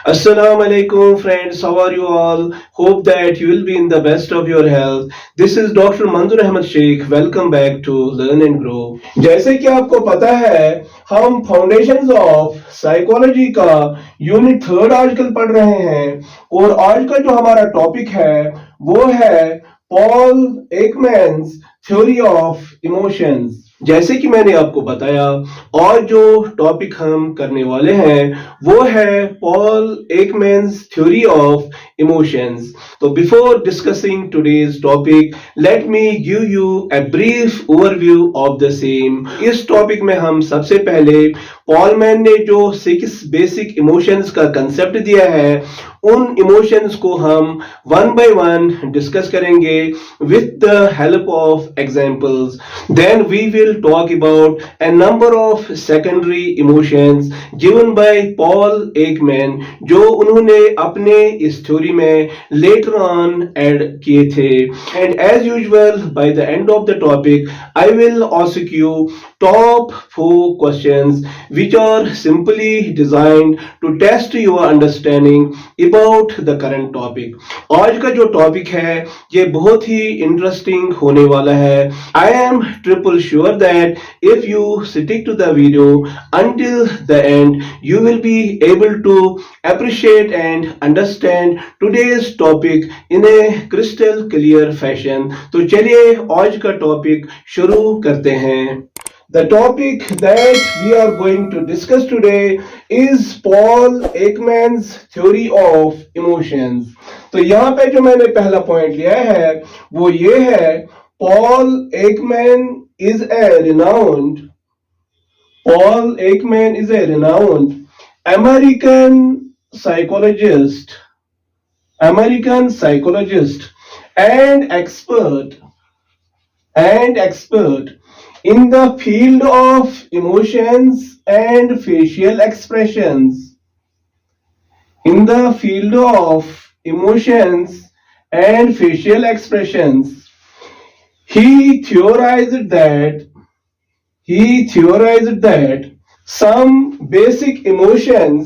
Assalamu alaikum friends, how are you all? Hope that you will be in the best of your health. This is Dr.Manzoor Ahmed Sheikh. Welcome back to Learn and Grow. जैसे कि आपको पता है हम foundations of psychology का unit 3 आजकल पढ़ रहे हैं और आज का जो हमारा टॉपिक है वो है पॉल एकमैन्स थ्योरी ऑफ इमोशंस। जैसे कि मैंने आपको बताया और जो टॉपिक हम करने वाले हैं वो है पॉल एकमैन्स थ्योरी ऑफ इमोशंस। तो before discussing today's topic let me give you a brief overview of the same. इस टॉपिक में हम सबसे पहले पॉल मैन ने जो 6 बेसिक इमोशंस का कंसेप्ट दिया है उन इमोशंस को हम वन बाय वन डिस्कस करेंगे with the help of examples. Then we will talk about a number of secondary emotions given by Paul Ekman जो उन्होंने अपने इस थ्योरी में लेटर ऑन ऐड किए थे। And as usual by the end of the topic I will ask you top 4 questions which are simply designed to test your understanding about the current topic। आज का जो topic है ये बहुत ही interesting होने वाला है। I am triple sure that if you stick to the video until the end you will be able to appreciate and understand today's topic in a crystal clear fashion। तो चलिए आज का टॉपिक शुरू करते हैं। The topic that we are going to discuss today is Paul Ekman's theory of emotions। तो यहाँ पे जो मैंने पहला पॉइंट लिया है वो ये है Paul Ekman is a renowned American psychologist and expert in the field of emotions and facial expressions. He theorized that some basic emotions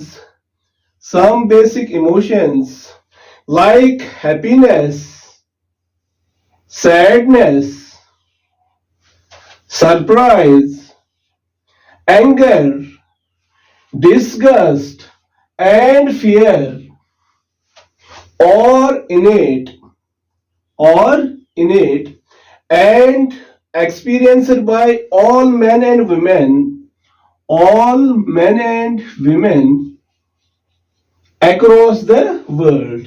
like happiness, sadness, surprise, anger, disgust, and fear are innate and experienced by all men and women across the world।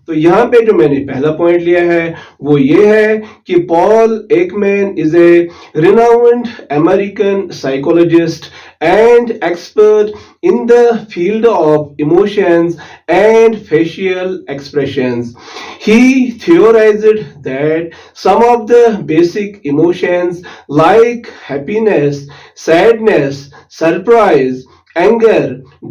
तो यहाँ पे जो मैंने पहला point लिया है वो ये है कि Paul Ekman is a renowned American psychologist and expert in the field of emotions and facial expressions. He theorized that some of the basic emotions like happiness, sadness, surprise, anger,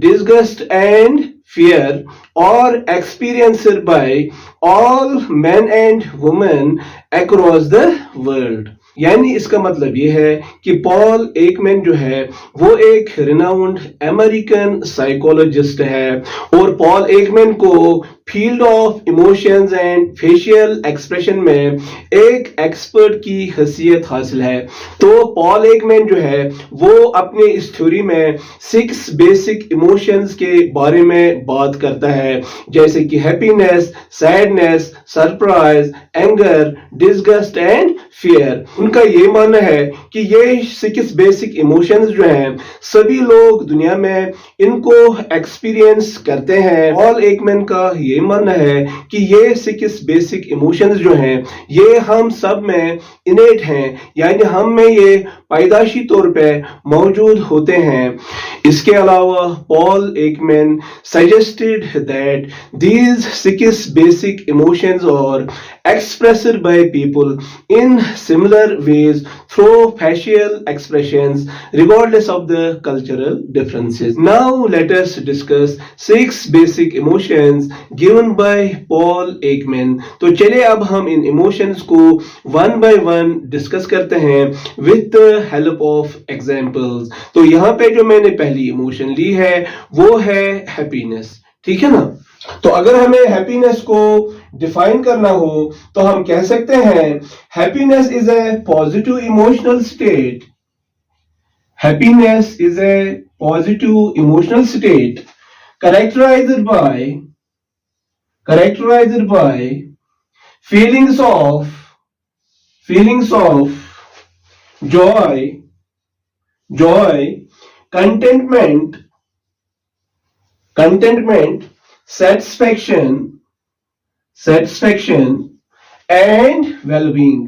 disgust, and fear are experienced by all men and women across the world। यानी इसका मतलब ये है कि Paul Ekman जो है वो एक रिनाउंड अमेरिकन साइकोलॉजिस्ट है और पॉल एकमैन को field of emotions and facial expression में एक एक्सपर्ट की हैसियत हासिल है। तो पॉल एकमैन जो है वो अपने इस थ्योरी में 6 बेसिक इमोशंस के बारे में बात करता है जैसे कि happiness, sadness, surprise, anger, disgust and fear. उनका ये मानना है कि ये 6 बेसिक इमोशंस जो हैं सभी लोग दुनिया में इनको एक्सपीरियंस करते हैं। पॉल एकमैन का ये मानना है कि ये 6 बेसिक इमोशंस जो हैं ये हम सब में इनेट हैं यानी हम में ये पैदाशी तौर पे मौजूद होते हैं। इसके अलावा Paul Ekman suggested that these 6 basic emotions are expressed by people in similar ways through facial expressions regardless of the cultural differences। Now let us discuss 6 basic emotions given by Paul Ekman. तो चलिए अब हम इन emotions को one by one discuss करते हैं with the help of examples. तो यहाँ पे जो मैंने पहली इमोशन ली है वो है हैप्पीनेस, ठीक है ना। तो अगर हमें हैप्पीनेस को डिफाइन करना हो तो हम कह सकते हैं happiness is a positive emotional state. Happiness is a positive emotional state characterized by feelings of joy, contentment, satisfaction and well-being।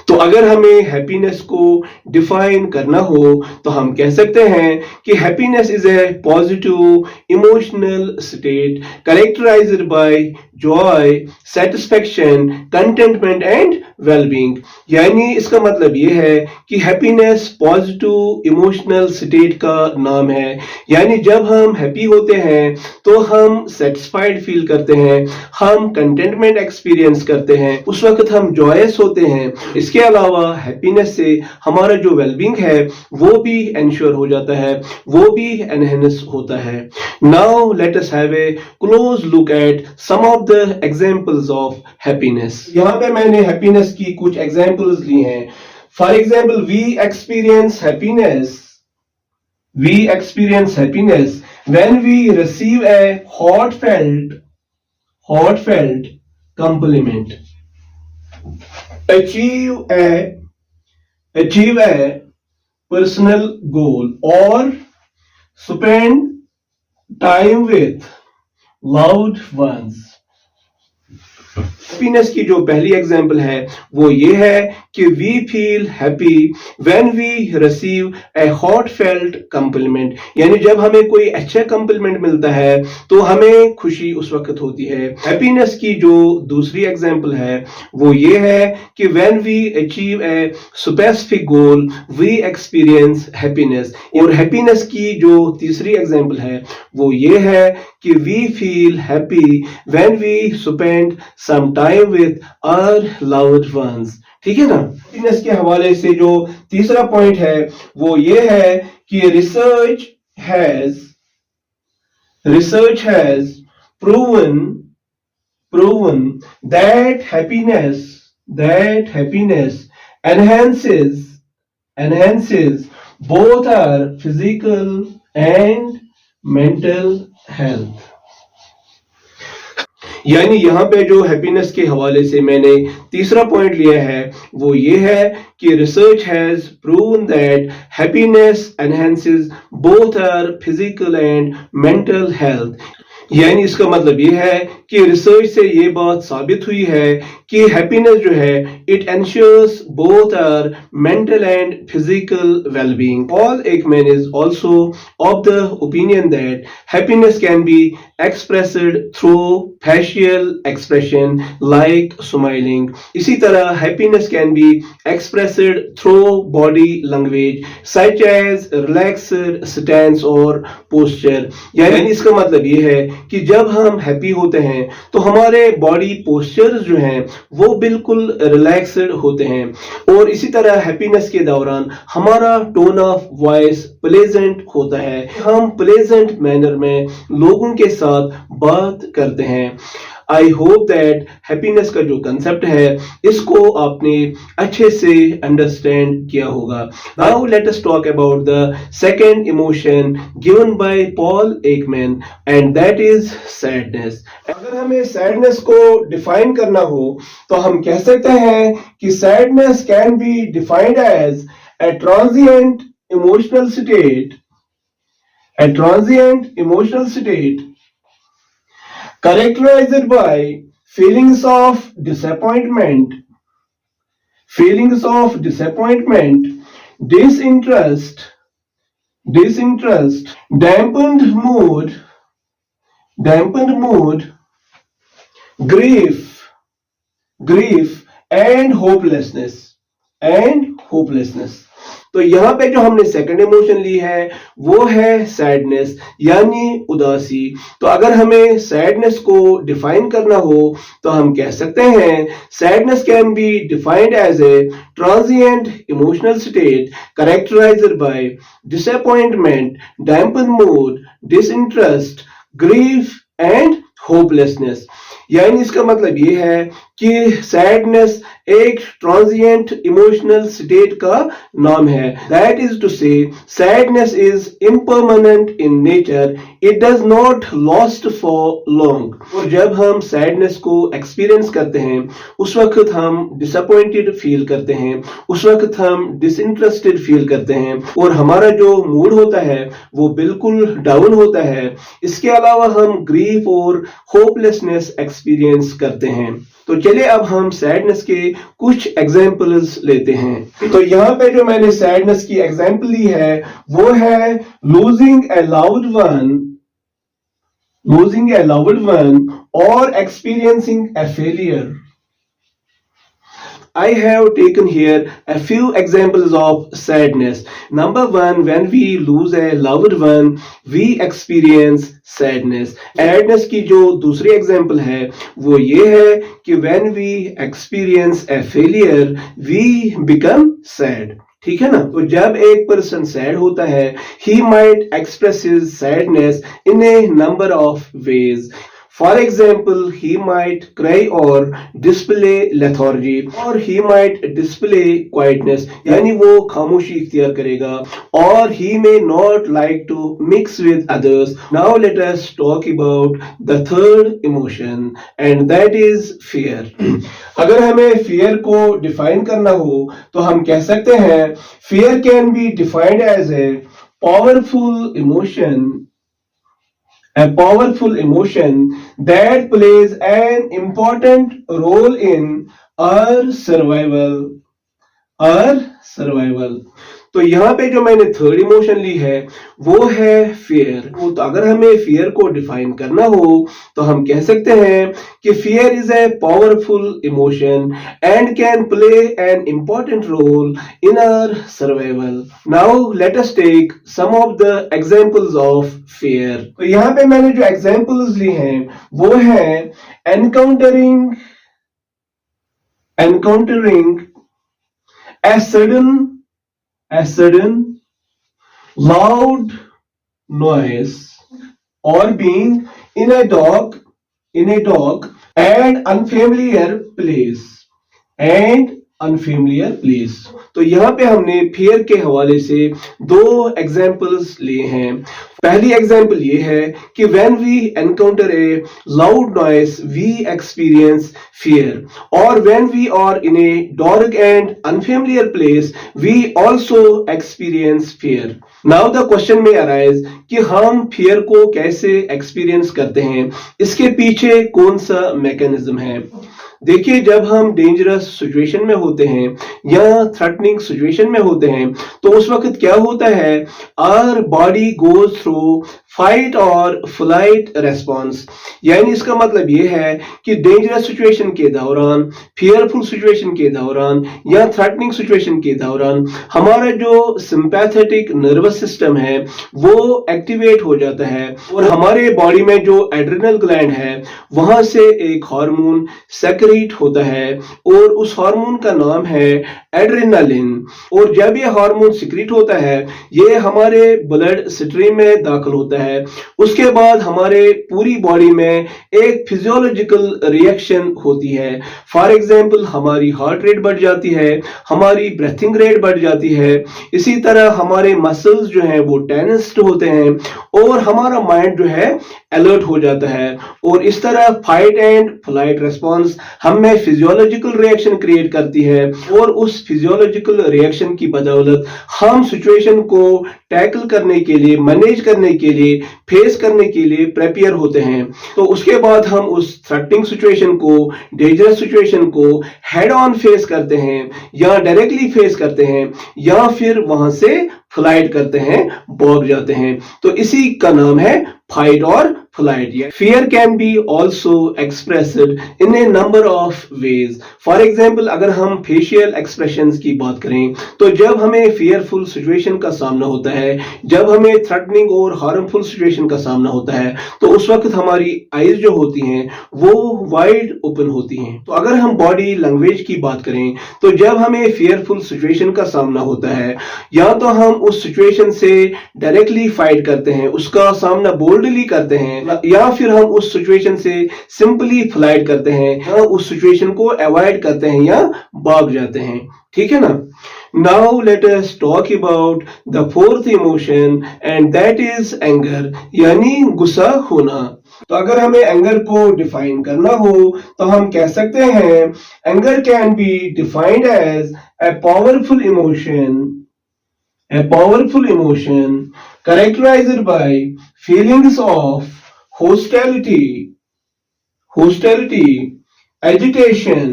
तो अगर हमें हैप्पीनेस को डिफाइन करना हो तो हम कह सकते हैं कि happiness is a positive emotional state characterized by joy, satisfaction, contentment and wellbeing. यानी इसका मतलब ये है कि हैप्पीनेस पॉजिटिव इमोशनल स्टेट का नाम है। यानी जब हम हैप्पी होते हैं तो हम सेटिस्फाइड फील करते हैं, हम कंटेंटमेंट एक्सपीरियंस करते हैं, उस वक्त हम जॉयस होते हैं। इसके अलावा हैप्पीनेस से हमारा जो वेलबींग है वो भी एंश्योर हो जाता है, वो भी एनहेंस होता है। Now let us have a close look at some of the examples of happiness. यहाँ पे मैंने हैप्पीनेस की कुछ एग्जांपल्स ली हैं। For example, we experience happiness when we receive a heartfelt compliment, achieve a personal goal, or spend time with loved ones। Happiness की जो पहली एग्जांपल है वो ये है कि we feel happy when we receive a heartfelt compliment. यानी जब हमें कोई अच्छा कॉम्प्लीमेंट मिलता है तो हमें खुशी उस वक्त होती है। हैप्पीनेस की जो दूसरी एग्जांपल है वो ये है कि when we achieve a specific goal we experience happiness. और हैप्पीनेस की जो तीसरी एग्जांपल है वो ये है कि we feel happy when we spend some time with our loved ones. ठीक है ना। हैप्पीनेस के हवाले से जो तीसरा पॉइंट है वो ये है कि research has proven that happiness enhances both our physical and mental health। यानी यहाँ पे जो हैप्पीनेस के हवाले से मैंने तीसरा पॉइंट लिया है वो ये है कि research has proven that happiness enhances both our physical and mental health. यानी इसका मतलब ये है कि रिसर्च से ये बात साबित हुई है कि हैप्पीनेस जो है it ensures both our mental and physical wellbeing. Paul Ekman is also of the opinion that happiness can be expressed through facial expression like smiling. इसी तरह happiness can be expressed through body language such as relaxed stance और posture. यानी इसका मतलब ये है कि जब हम हैप्पी होते हैं तो हमारे बॉडी पोस्चर्स जो हैं वो बिल्कुल रिलैक्स्ड होते हैं। और इसी तरह हैप्पीनेस के दौरान हमारा टोन ऑफ वॉइस प्लेजेंट होता है, हम प्लेजेंट मैनर में लोगों के साथ बात करते हैं। आई होप दैट हैप्पीनेस का जो कंसेप्ट है इसको आपने अच्छे से अंडरस्टैंड किया होगा। Now let us talk about the second emotion given by Paul Ekman and that is sadness. अगर हमें सैडनेस को डिफाइन करना हो तो हम कह सकते हैं कि sadness can be defined as a transient emotional state characterized by feelings of disappointment, disinterest, dampened mood, grief and hopelessness। And hopelessness. तो यहाँ पे जो हमने सेकंड इमोशन ली है वो है सैडनेस यानी उदासी। तो अगर हमें सैडनेस को डिफाइन करना हो तो हम कह सकते हैं sadness can be defined as a transient emotional state characterized by disappointment, dampen mood, disinterest, grief and hopelessness. यानी इसका मतलब ये है कि सैडनेस एक ट्रांजिएंट इमोशनल स्टेट का नाम है। दैट इज टू से sadness is impermanent in nature, it does not last for long. और जब हम सैडनेस को एक्सपीरियंस करते हैं उस वक्त हम डिसअपॉइंटेड फील करते हैं, उस वक्त हम डिसइंटरेस्टेड फील करते हैं और हमारा जो मूड होता है वो बिल्कुल डाउन होता है। इसके अलावा हम ग्रीफ और होपलेसनेस एक्सपीरियंस करते हैं। तो चलिए अब हम सैडनेस के कुछ एग्जाम्पल्स लेते हैं। तो यहाँ पे जो मैंने सैडनेस की एग्जाम्पल ली है वो है लूजिंग ए लव्ड वन और experiencing A failure. I have taken here a few examples of sadness. Number one, when we lose a loved one, we experience sadness. Sadness की जो दूसरी example है वो ये है कि when we experience a failure, we become sad. ठीक है ना? तो जब एक पर्सन सैड होता है he might express his sadness in a number of ways. For example, he might cry or display lethargy, or he might display quietness, यानी वो खामोशी इख्तियार करेगा, or he may not like to mix with others. Now let us talk about the third emotion, and that is fear. अगर हमें fear को define करना हो तो हम कह सकते हैं fear can be defined as a powerful emotion that plays an important role in our survival. तो यहाँ पे जो मैंने थर्ड इमोशन ली है वो है फियर। तो अगर हमें फियर को डिफाइन करना हो तो हम कह सकते हैं कि fear is a powerful emotion and can play an important role in our survival. Now let us take some of the examples of fear. तो यहाँ पे मैंने जो एग्जांपल्स ली हैं वो है encountering a sudden loud noise, or being in a dark and unfamiliar place. तो यहाँ पे हमने फियर के हवाले से दो एग्जाम्पल्स लिए हैं। पहली एग्जाम्पल ये है कि when we encounter a loud noise we experience fear, or when we are in a dark and unfamiliar place we also experience fear. Now the question may arise कि हम फियर को कैसे एक्सपीरियंस करते हैं, इसके पीछे कौन सा मैकेनिज्म है। देखिए, जब हम डेंजरस सिचुएशन में होते हैं या थ्रेटनिंग सिचुएशन में होते हैं तो उस वक्त क्या होता है, our body goes through fight और फ्लाइट रेस्पॉन्स। यानी इसका मतलब ये है कि डेंजरस सिचुएशन के दौरान, फियरफुल सिचुएशन के दौरान या थ्रेटनिंग सिचुएशन के दौरान हमारा जो सिंपैथेटिक नर्वस सिस्टम है वो एक्टिवेट हो जाता है और हमारे बॉडी में जो एड्रेनल ग्लैंड है वहां से एक हार्मोन सेक्रेट होता है और उस हार्मोन का नाम है एड्रेनालिन। और जब ये हार्मोन सीक्रेट होता है ये हमारे ब्लड स्ट्रीम में दाखिल होता है, उसके बाद हमारे पूरी बॉडी में एक फिजियोलॉजिकल रिएक्शन होती है। फॉर एग्जांपल हमारी हार्ट रेट बढ़ जाती है, हमारी ब्रीथिंग रेट बढ़ जाती है, इसी तरह हमारे मसल्स जो हैं वो टेंस्ड होते हैं और हमारा माइंड जो है अलर्ट हो जाता है। और इस तरह फाइट एंड फ्लाइट रेस्पॉन्स हम में फिजियोलॉजिकल रिएक्शन क्रिएट करती है और उस फिजियोलॉजिकल रिएक्शन की बदौलत हम सिचुएशन को टैकल करने के लिए, मैनेज करने के लिए, फेस करने के लिए प्रिपेयर होते हैं। तो उसके बाद हम उस थ्रेटनिंग सिचुएशन को, डेंजरस सिचुएशन को हेड ऑन फेस करते हैं या डायरेक्टली फेस करते हैं या फिर वहां से फ्लाइट करते हैं, भाग जाते हैं। तो इसी का नाम है फाइट और polite. Fear can be also expressed in a number of ways. For example, अगर हम facial expressions की बात करें तो जब हमें fearful situation का सामना होता है, जब हमें threatening और harmful situation का सामना होता है, तो उस वक्त हमारी eyes जो होती हैं वो wide open होती हैं. तो अगर हम body language की बात करें तो जब हमें fearful situation का सामना होता है, या तो हम उस situation से डायरेक्टली फाइट करते हैं, उसका सामना बोल्डली करते हैं, या फिर हम उस सिचुएशन से सिंपली फ्लाइट करते हैं, या उस सिचुएशन को अवॉइड करते हैं या भाग जाते हैं. ठीक है ना. Now let us talk about the fourth emotion and that is anger, यानी गुस्सा होना. तो अगर हमें एंगर को डिफाइन करना हो तो हम कह सकते हैं anger can be defined as a powerful emotion characterized by feelings of hostility, agitation,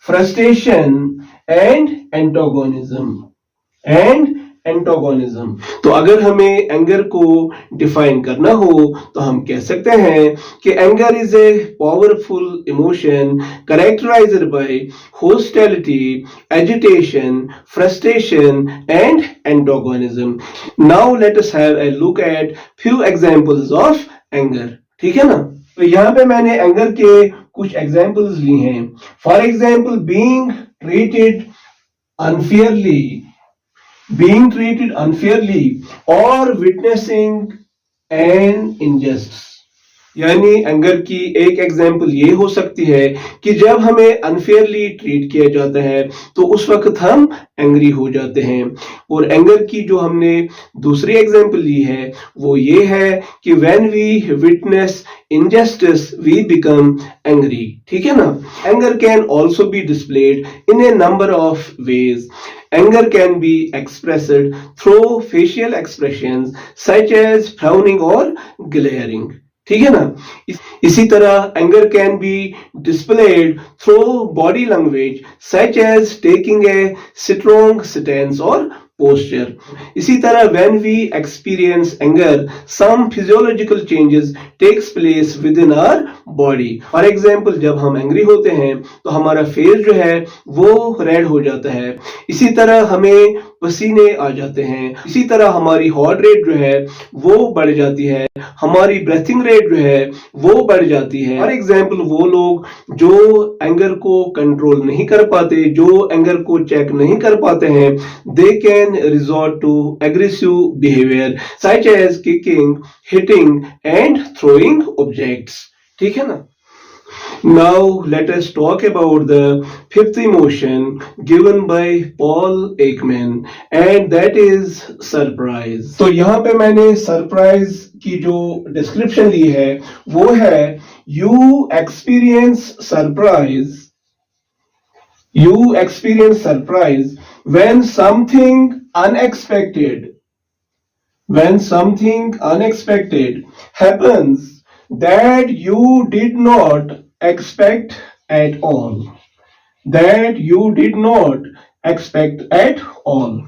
frustration, and antagonism. तो अगर हमें एंगर को डिफाइन करना हो तो हम कह सकते हैं कि anger is a powerful emotion characterized by hostility, agitation, frustration and antagonism. Now let us have a look at few examples of anger. ठीक है ना. तो यहाँ पे मैंने एंगर के कुछ एग्जांपल्स ली हैं. For example, being treated unfairly or witnessing an injustice. यानी एंगर की एक एग्जाम्पल ये हो सकती है कि जब हमें अनफेयरली ट्रीट किया जाता है तो उस वक्त हम एंग्री हो जाते हैं. और एंगर की जो हमने दूसरी एग्जाम्पल ली है वो ये है कि when we witness injustice we become angry. ठीक है ना. Anger can also be displayed in a number of ways. Anger can be expressed through facial expressions such as frowning or glaring. ठीक है ना. इसी तरह anger can be displayed through body language such as taking a strong stance और posture. इसी तरह when we experience anger, some physiological changes takes place within our body. For example, जब हम एंग्री होते हैं तो हमारा फेस जो है वो रेड हो जाता है. इसी तरह हमें पसीने आ जाते हैं. इसी तरह हमारी हार्ट रेट जो है वो बढ़ जाती है. हमारी ब्रेथिंग रेट जो है वो बढ़ जाती है. फॉर एग्जाम्पल, वो लोग जो एंगर को कंट्रोल नहीं कर पाते, जो एंगर को चेक नहीं कर पाते हैं, they can resort to aggressive behavior such as kicking, hitting and throwing objects. ठीक है ना. Now let us talk about the fifth emotion given by Paul Ekman and that is surprise. तो यहाँ पे मैंने surprise की जो description ली है वो है you experience surprise when something unexpected happens that you did not expect at all.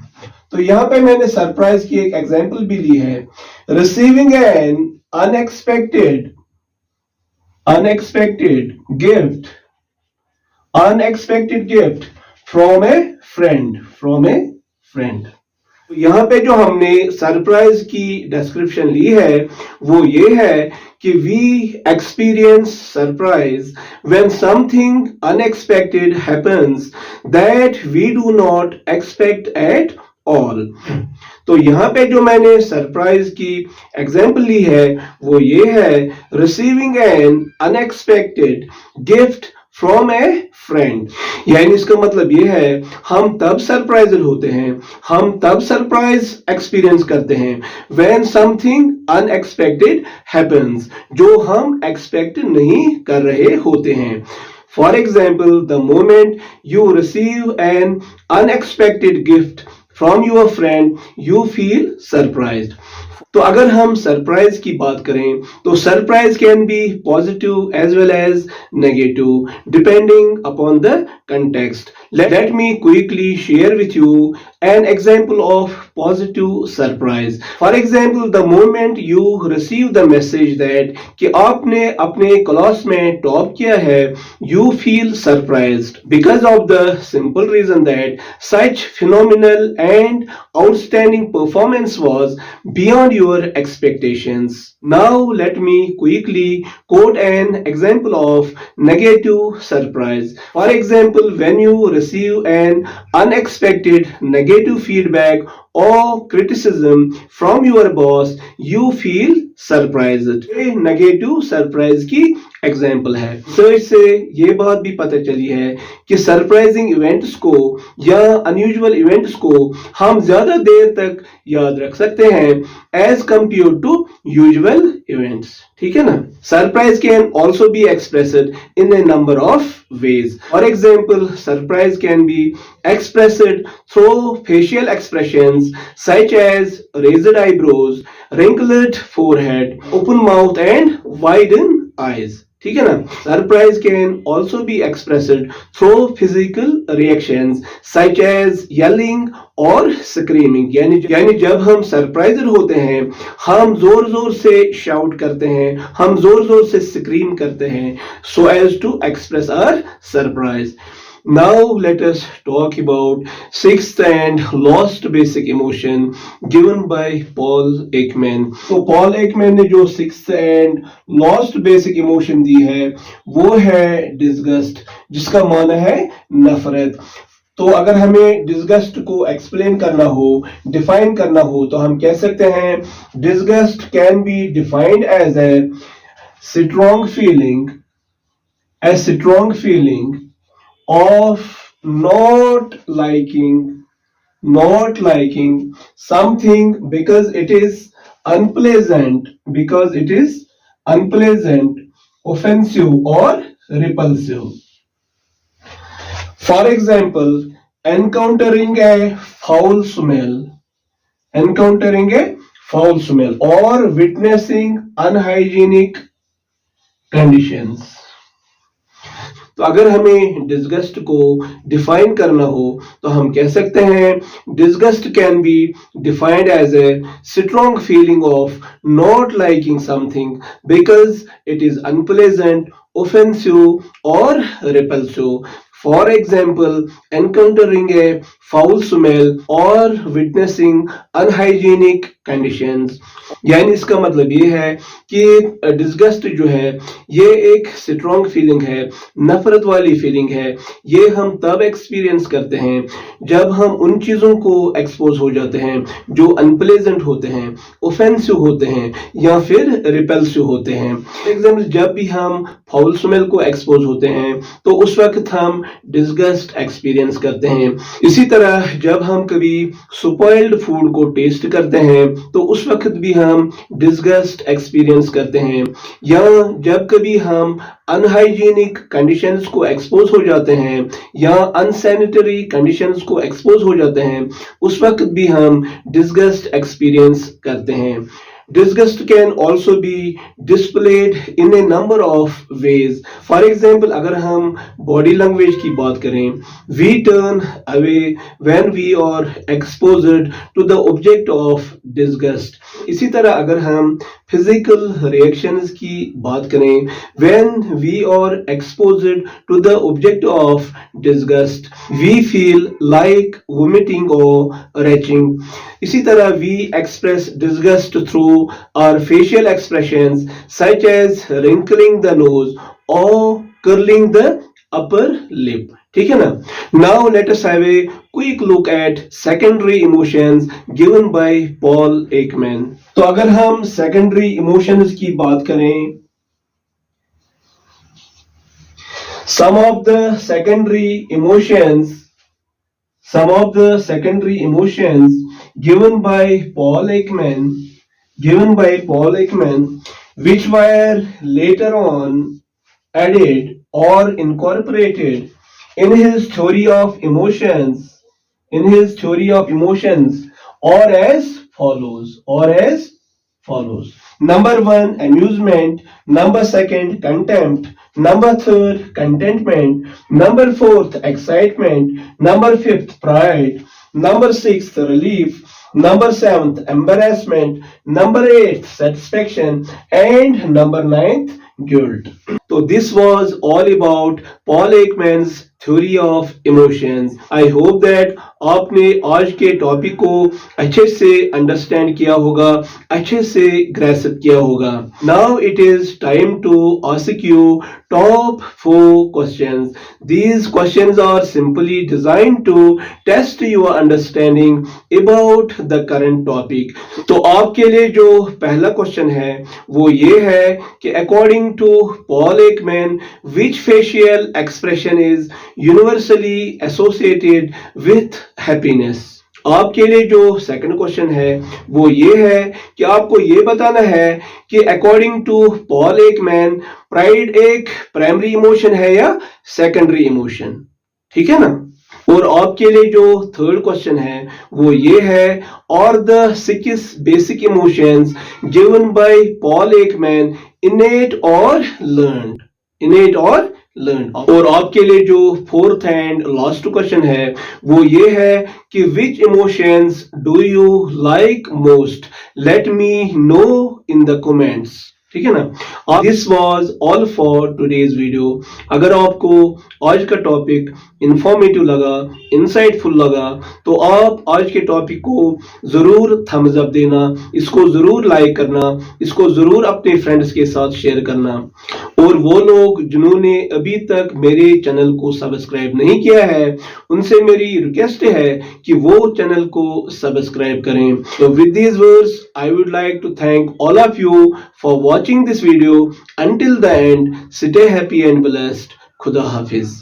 तो यहाँ पे मैंने सरप्राइज की एक एग्जांपल भी ली है. receiving an unexpected gift from a friend. तो यहाँ पे जो हमने सरप्राइज की डिस्क्रिप्शन ली है वो ये है कि we experience surprise when something unexpected happens that we do not expect at all. तो यहाँ पे जो मैंने सरप्राइज की एग्जाम्पल ली है वो ये है receiving an unexpected gift from A friend. यानी इसका मतलब ये है हम तब सरप्राइज्ड होते हैं, हम तब सरप्राइज एक्सपीरियंस करते हैं व्हेन समथिंग अनएक्सपेक्टेड हैपेंस, जो हम एक्सपेक्ट नहीं कर रहे होते हैं. For example, the moment you receive an unexpected gift from your friend you feel surprised. तो अगर हम सरप्राइज की बात करें तो surprise can be positive as well as negative depending upon the context. Let me quickly share with you an example of positive surprise. For example, the moment you receive the message that कि आपने अपने class में top किया है, you feel surprised because of the simple reason that such phenomenal and outstanding performance was beyond your expectations. Now let me quickly quote an example of negative surprise. For example, when you receive an unexpected negative feedback or criticism from your boss, you feel surprised. ये negative surprise की example है। Research से ये बात भी पता चली है कि सरप्राइजिंग इवेंट्स को या अनयूजुअल इवेंट्स को हम ज्यादा देर तक याद रख सकते हैं as compare to usual events. ठीक है ना। Surprise can also be expressed in a number of ways. For example, surprise can be expressed through facial expressions such as raised eyebrows, wrinkled forehead, open mouth and widen eyes. ठीक है ना। Surprise can also be expressed through physical reactions such as yelling और screaming. यानी जब हम surprised होते हैं, हम जोर जोर से शाउट करते हैं, हम जोर जोर से स्क्रीम करते हैं, so as to express our surprise. Now let us talk about sixth and lost basic emotion given by Paul Ekman. तो Paul Ekman ने जो sixth and lost basic emotion दी है वो है disgust, जिसका माना है नफरत। तो अगर हमें डिस्गस्ट को एक्सप्लेन करना हो, डिफाइन करना हो, तो हम कह सकते हैं disgust can be defined as a strong feeling of not liking something because it is unpleasant, offensive or repulsive. For example, encountering a foul smell or witnessing unhygienic conditions. तो अगर हमें डिस्गस्ट को डिफाइन करना हो तो हम कह सकते हैं disgust can be defined as a strong feeling of not liking something because it is unpleasant, offensive or repulsive. For example, encountering a foul smell or witnessing unhygienic conditions. यानी इसका मतलब ये है कि डिस्गस्ट जो है ये एक स्ट्रॉन्ग फीलिंग है, नफरत वाली फीलिंग है। ये हम तब एक्सपीरियंस करते हैं जब हम उन चीजों को एक्सपोज हो जाते हैं जो अनप्लेजेंट होते हैं, ऑफेंसिव होते हैं या फिर रिपल्सिव होते हैं। फॉर एग्जाम्पल, जब भी हम फाउल स्मेल को एक्सपोज होते हैं तो उस वक्त हम डिस्गस्ट एक्सपीरियंस करते हैं। इसी तरह जब हम कभी स्पॉइल्ड फूड को टेस्ट करते हैं तो उस वक्त भी हम डिस्गस्ट एक्सपीरियंस करते हैं, या जब कभी हम अनहाइजीनिक कंडीशंस को एक्सपोज हो जाते हैं या अनसैनिटरी कंडीशंस को एक्सपोज हो जाते हैं, उस वक्त भी हम डिस्गस्ट एक्सपीरियंस करते हैं। Disgust can also be displayed in a number of ways. For example, अगर हम body language की बात करें, we turn away when we are exposed to the object of disgust. इसी तरह अगर हम physical reactions की बात करें, when we are exposed to the object of disgust, we feel like vomiting or retching. इसी तरह we express disgust through our facial expressions such as wrinkling the nose or curling the upper lip. ठीक है ना? Now let us have a quick look at secondary emotions given by Paul Ekman. तो अगर हम secondary emotions की बात करें, some of the secondary emotions given by Paul Ekman, which were later on added or incorporated in his theory of emotions, are as follows. Number 1, amusement. Number 2, contempt. Number 3, contentment. Number 4, excitement. Number 5, pride. Number 6, relief. Number 7, embarrassment. Number 8, satisfaction. And number 9, guilt. So this was all about Paul Ekman's theory of emotions. I hope that आपने आज के topic को अच्छे से understand किया होगा, अच्छे से ग्रैस्प किया होगा. Now it is time to ask you top 4 questions. These questions are simply designed to test your understanding about the current topic. तो आपके लिए जो पहला क्वेश्चन है वो ये है कि according to Paul Ekman, which facial expression is universally associated with happiness? आपके लिए जो सेकंड क्वेश्चन है वो ये है कि आपको ये बताना है कि according to Paul Ekman pride एक प्राइमरी इमोशन है या सेकेंडरी इमोशन. ठीक है ना. और आपके लिए जो थर्ड क्वेश्चन है वो ये है, और the 6 basic emotions given by Paul Ekman innate और learned. innate और लर्न. और आपके लिए जो फोर्थ एंड लास्ट क्वेश्चन है वो ये है कि which emotions do you like most, let me know in the comments. ठीक है ना. This was all for today's video. अगर आपको आज का टॉपिक इंफॉर्मेटिव लगा, इंसाइटफुल लगा, तो आप आज के टॉपिक को जरूर थम्स अप देना, इसको जरूर लाइक करना, इसको जरूर अपने फ्रेंड्स के साथ शेयर करना. और वो लोग जिन्होंने अभी तक मेरे चैनल को सब्सक्राइब नहीं किया है उनसे मेरी रिक्वेस्ट है कि वो चैनल को सब्सक्राइब करें. तो with these words I would like to thank all of you for watching this video. Until the end, stay happy and blessed. Khuda Hafiz.